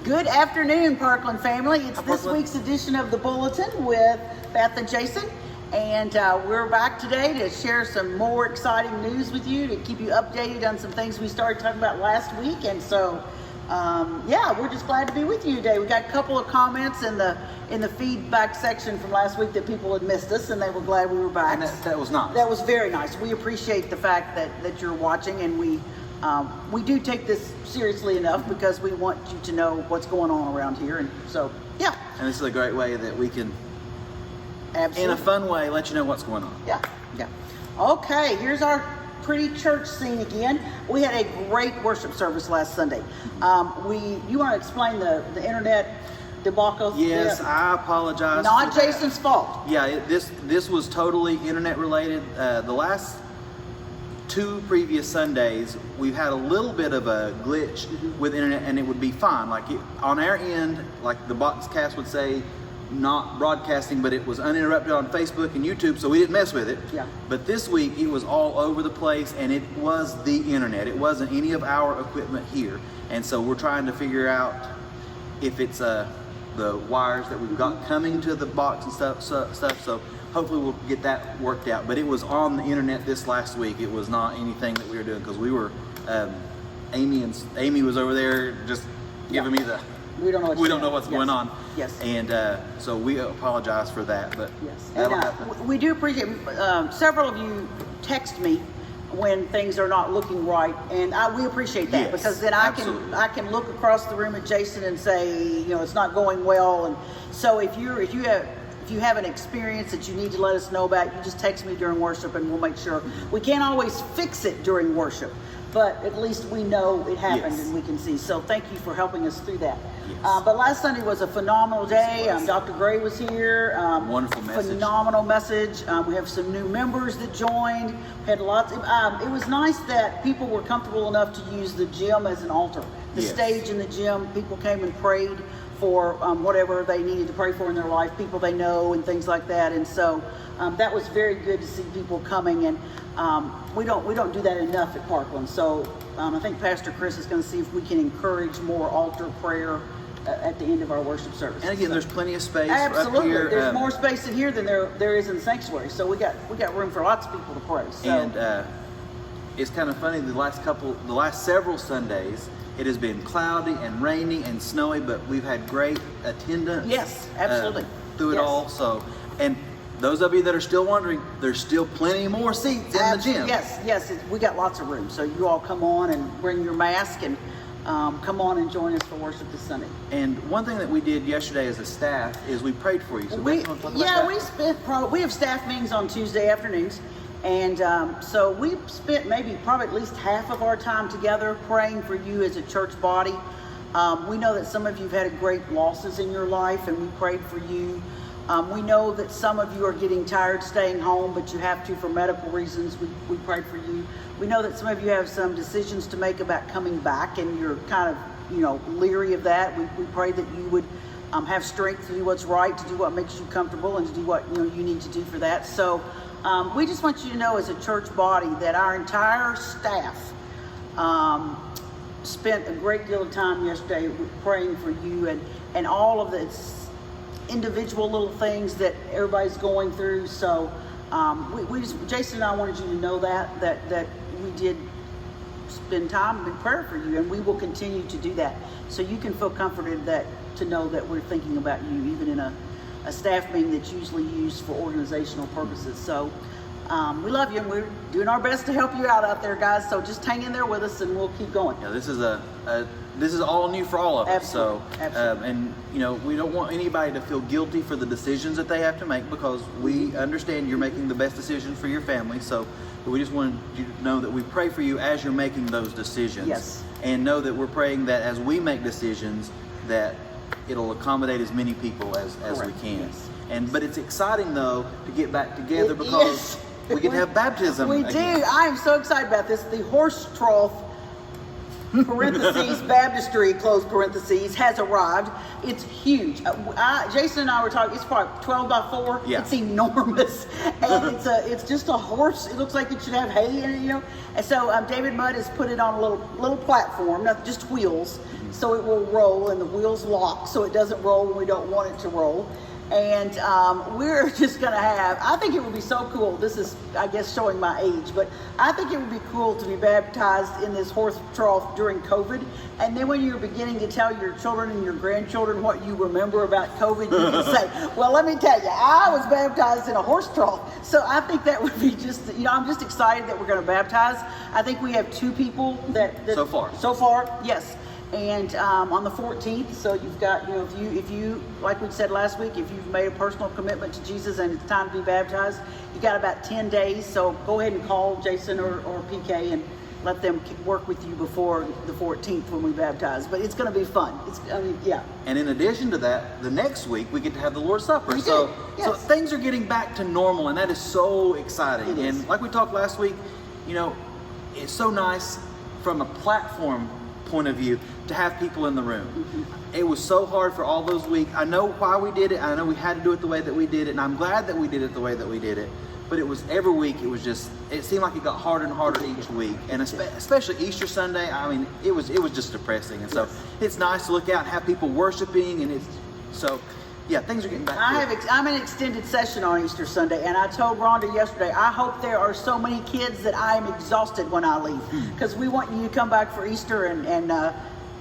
Good afternoon, Parkland family. It's this week's edition of the Bulletin with Beth and Jason. And we're back today to share some more exciting news with you, to keep you updated on some things we started talking about last week. And so, we're just glad to be with you today. We got a couple of comments in the feedback section from last week that people had missed us, and they were glad we were back. And that was nice. That was very nice. We appreciate the fact that you're watching, and we do take this seriously enough because we want you to know what's going on around here. And so, yeah. And this is a great way that we can, Absolutely. in a fun way, let you know what's going on. Yeah. Okay, here's our pretty church scene again. We had a great worship service last Sunday. You want to explain the internet debacle? Yes, yeah. I apologize. Not Jason's fault. Yeah, this was totally internet related. The last two previous Sundays, we've had a little bit of a glitch with internet, and it would be fine. On our end, like the Boxcast would say, not broadcasting, but it was uninterrupted on Facebook and YouTube, so we didn't mess with it. Yeah. But this week, it was all over the place, and it was the internet. It wasn't any of our equipment here. And so we're trying to figure out if it's the wires that we've got coming to the box and stuff. So hopefully we'll get that worked out. But it was on the internet this last week. It was not anything that we were doing, because we were, Amy was over there just giving me the, we don't know what's going on. Yes. And so we apologize for that, but yes. that'll And, happen. we do appreciate several of you text me when things are not looking right, and we appreciate that. Yes, because then absolutely. I can look across the room at Jason and say, it's not going well. And so if you have an experience that you need to let us know about, you just text me during worship, and we'll make sure. We can't always fix it during worship, but at least we know it happened. Yes. And we can see. So thank you for helping us through that. Yes. But last Sunday was a phenomenal day. Dr. Gray was here. Wonderful message. Phenomenal message. We have some new members that joined. Had lots. It was nice that people were comfortable enough to use the gym as an altar. The Yes. stage in the gym. People came and prayed for whatever they needed to pray for in their life, people they know and things like that. And so that was very good to see people coming. And we don't do that enough at Parkland. So I think Pastor Chris is going to see if we can encourage more altar prayer at the end of our worship service. And again, there's plenty of space Absolutely. up here. There's more space in here than there is in the sanctuary. So we got room for lots of people to pray. So. And it's kind of funny, the last several Sundays, it has been cloudy and rainy and snowy, but we've had great attendance. Yes, absolutely. Through it all. So, and those of you that are still wondering, there's still plenty more seats in the gym. Yes, we got lots of room. So you all come on and bring your mask and come on and join us for worship this Sunday. And one thing that we did yesterday as a staff is we prayed for you. So we have staff meetings on Tuesday afternoons. And so we spent probably at least half of our time together praying for you as a church body. We know that some of you have had great losses in your life, and we prayed for you. We know that some of you are getting tired staying home, but you have to for medical reasons. We prayed for you. We know that some of you have some decisions to make about coming back, and you're kind of leery of that. We pray that you would have strength to do what's right, to do what makes you comfortable, and to do what you need to do for that. So we just want you to know as a church body that our entire staff spent a great deal of time yesterday praying for you and all of the individual little things that everybody's going through. So Jason and I wanted you to know that we did spend time in prayer for you, and we will continue to do that. So you can feel comforted to know that we're thinking about you, even in a staff meeting that's usually used for organizational purposes. So we love you, and we're doing our best to help you out there, guys. So just hang in there with us, and we'll keep going. Yeah, this is all new for all of us. Absolutely. So, Absolutely. and we don't want anybody to feel guilty for the decisions that they have to make, because we understand you're making the best decision for your family. So we just wanted you to know that we pray for you as you're making those decisions. Yes. And know that we're praying that as we make decisions, that it'll accommodate as many people as we can. Yes. But it's exciting though to get back together, because we can have baptism. We again. do. I am so excited about this. The horse trough parentheses, baptistry, close parentheses, has arrived. It's huge. Jason and I were talking, it's probably 12 by 4. Yeah. It's enormous. And it's just a horse. It looks like it should have hay in it, And so David Mudd has put it on a little platform, not just wheels. so it will roll, and the wheels lock so it doesn't roll when we don't want it to roll. And we're just going to have, I think it would be so cool. This is, I guess, showing my age, but I think it would be cool to be baptized in this horse trough during COVID. And then when you're beginning to tell your children and your grandchildren what you remember about COVID, you can say, well, let me tell you, I was baptized in a horse trough. So I think that would be just, I'm just excited that we're going to baptize. I think we have 2 people that So far. So far, yes. And on the 14th, so you've got, if you, like we said last week, if you've made a personal commitment to Jesus and it's time to be baptized, you got about 10 days. So go ahead and call Jason or PK and let them work with you before the 14th when we baptize. But it's going to be fun. Yeah. And in addition to that, the next week we get to have the Lord's Supper. We So, do, yes. so things are getting back to normal, and that is so exciting. It is. And like we talked last week, it's so nice from a platform point of view to have people in the room. Mm-hmm. It was so hard for all those weeks. I know why we did it. I know we had to do it the way that we did it, and I'm glad that we did it the way that we did it. But it was every week. It seemed like it got harder and harder each week, and especially Easter Sunday. I mean, it was just depressing. And so it's nice to look out and have people worshiping, and things are getting back. I'm in extended session on Easter Sunday, and I told Rhonda yesterday, I hope there are so many kids that I am exhausted when I leave, because we want you to come back for Easter, and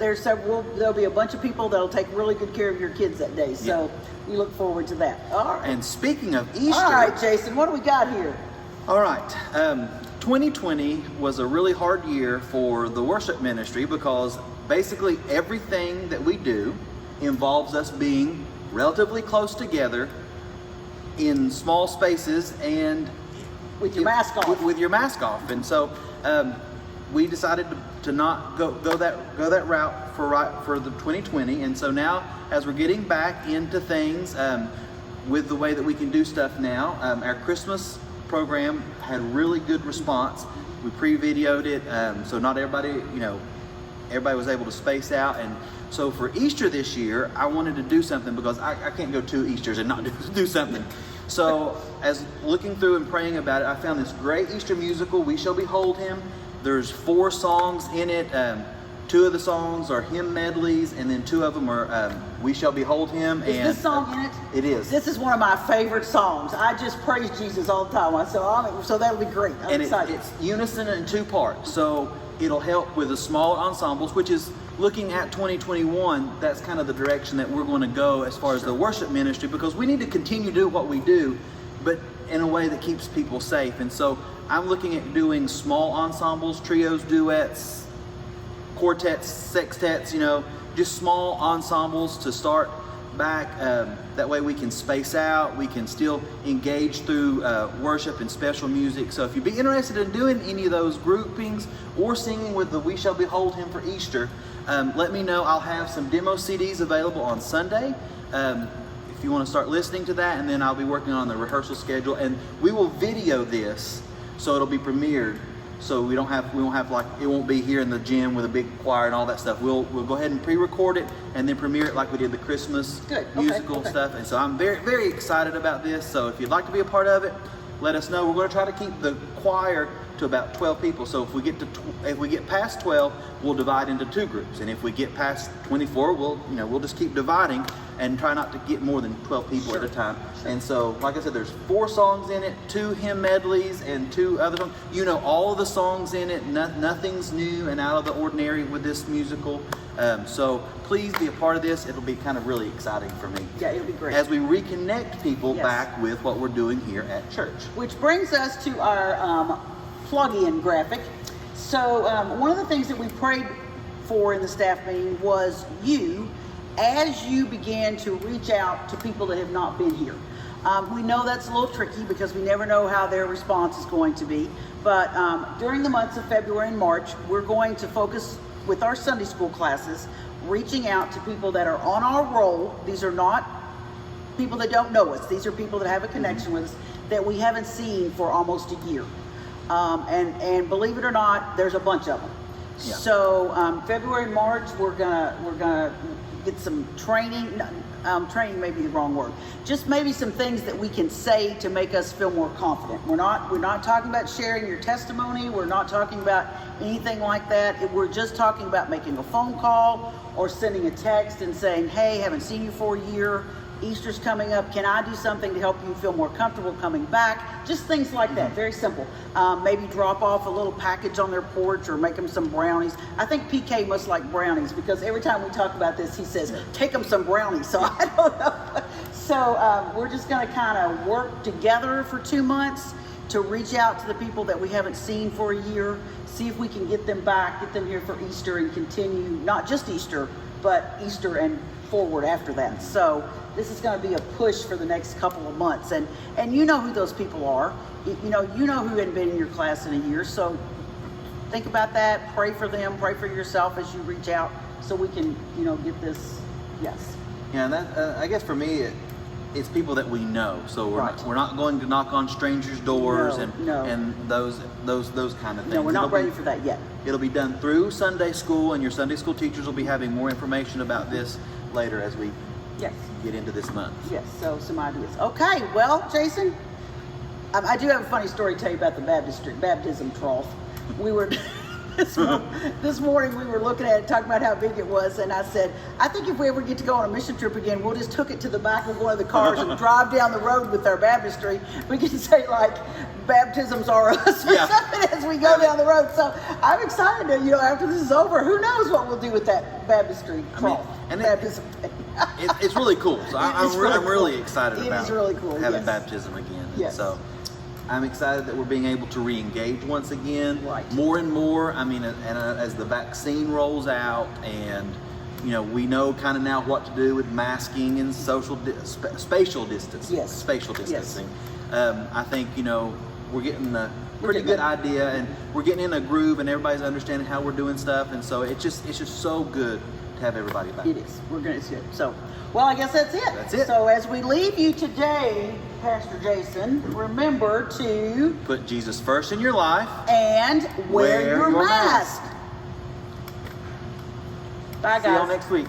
there'll be a bunch of people that'll take really good care of your kids that day. So we look forward to that. All right. And speaking of Easter, all right, Jason, what do we got here? All right. 2020 was a really hard year for the worship ministry because basically everything that we do involves us being relatively close together in small spaces and with your mask off. With your mask off, and so we decided to not go that route for the 2020. And so now, as we're getting back into things with the way that we can do stuff now, our Christmas program had really good response. We pre-videoed it, so not everybody was able to space out. And so for Easter this year, I wanted to do something because I can't go 2 Easters and not do something. So as looking through and praying about it, I found this great Easter musical, We Shall Behold Him. There's 4 songs in it. 2 of the songs are hymn medleys, and then 2 of them are We Shall Behold Him. Is this song in it? It is. This is one of my favorite songs. I just praise Jesus all the time. So that'll be great. I'm excited. It's unison in 2 parts. So it'll help with the smaller ensembles, which is looking at 2021. That's kind of the direction that we're going to go as far as the worship ministry, because we need to continue to do what we do, but in a way that keeps people safe. And so I'm looking at doing small ensembles, trios, duets, quartets, sextets, just small ensembles to start back. That way we can space out, we can still engage through worship and special music. So if you'd be interested in doing any of those groupings or singing with the We Shall Behold Him for Easter, let me know. I'll have some demo CDs available on Sunday if you want to start listening to that, and then I'll be working on the rehearsal schedule, and we will video this so it'll be premiered. So we won't have like, it won't be here in the gym with a big choir and all that stuff. We'll go ahead and pre-record it and then premiere it like we did the Christmas musical stuff. And so I'm very, very excited about this. So if you'd like to be a part of it, let us know. We're going to try to keep the choir to about 12 people. So if we get past 12, we'll divide into 2 groups. And if we get past 24, we'll just keep dividing and try not to get more than 12 people at a time. And so, like I said, there's 4 songs in it, 2 hymn medleys, and 2 other songs. All of the songs in it. Nothing's new and out of the ordinary with this musical. So please be a part of this. It'll be kind of really exciting for me. Yeah, it'll be great. As we reconnect people back with what we're doing here at church. Which brings us to our plug-in graphic. So one of the things that we prayed for in the staff meeting was as you began to reach out to people that have not been here. We know that's a little tricky because we never know how their response is going to be. But during the months of February and March, we're going to focus with our Sunday school classes, reaching out to people that are on our roll. These are not people that don't know us. These are people that have a connection with us that we haven't seen for almost a year. And believe it or not, there's a bunch of them. Yeah. So February and March, we're gonna get some training. Training may be the wrong word. Just maybe some things that we can say to make us feel more confident. We're not talking about sharing your testimony. We're not talking about anything like that. We're just talking about making a phone call or sending a text and saying, hey, haven't seen you for a year. Easter's coming up. Can I do something to help you feel more comfortable coming back? Just things like that. Very simple. Maybe drop off a little package on their porch or make them some brownies. I think PK must like brownies because every time we talk about this, he says, take them some brownies. So I don't know. So we're just going to kind of work together for 2 months to reach out to the people that we haven't seen for a year, see if we can get them back, get them here for Easter and continue, not just Easter, but Easter and forward after that. So this is going to be a push for the next couple of months, and you know who those people are. You know who hadn't been in your class in a year. So think about that. Pray for them. Pray for yourself as you reach out, so we can get this. Yes. Yeah, and that I guess for me, it's people that we know. So we're not going to knock on strangers' doors and those kind of things. No, we're not ready for that yet. It'll be done through Sunday school, and your Sunday school teachers will be having more information about this later as we get into this month. Yes, so some ideas. Okay, well, Jason, I do have a funny story to tell you about the baptism trough. We were this morning we were looking at it, talking about how big it was, and I said, I think if we ever get to go on a mission trip again, we'll just hook it to the back of one of the cars and drive down the road with our baptistry. We can say like, baptisms are us or something as we go down the road. So I'm excited to, after this is over, who knows what we'll do with that baptistry trough. Baptism. It's really cool. So I'm really excited about really cool, having baptism again. Yes. So I'm excited that we're being able to re-engage once again, right. More and more. I mean, and as the vaccine rolls out, and we know kind of now what to do with masking and spatial distancing. Yes. Spatial distancing. Yes. I think we're getting a pretty good idea, and we're getting in a groove, and everybody's understanding how we're doing stuff, and so it's just so good to have everybody back. It is. It's good. So, well, I guess that's it. That's it. So as we leave you today, Pastor Jason, remember to put Jesus first in your life and wear your mask. Bye, guys. See y'all next week.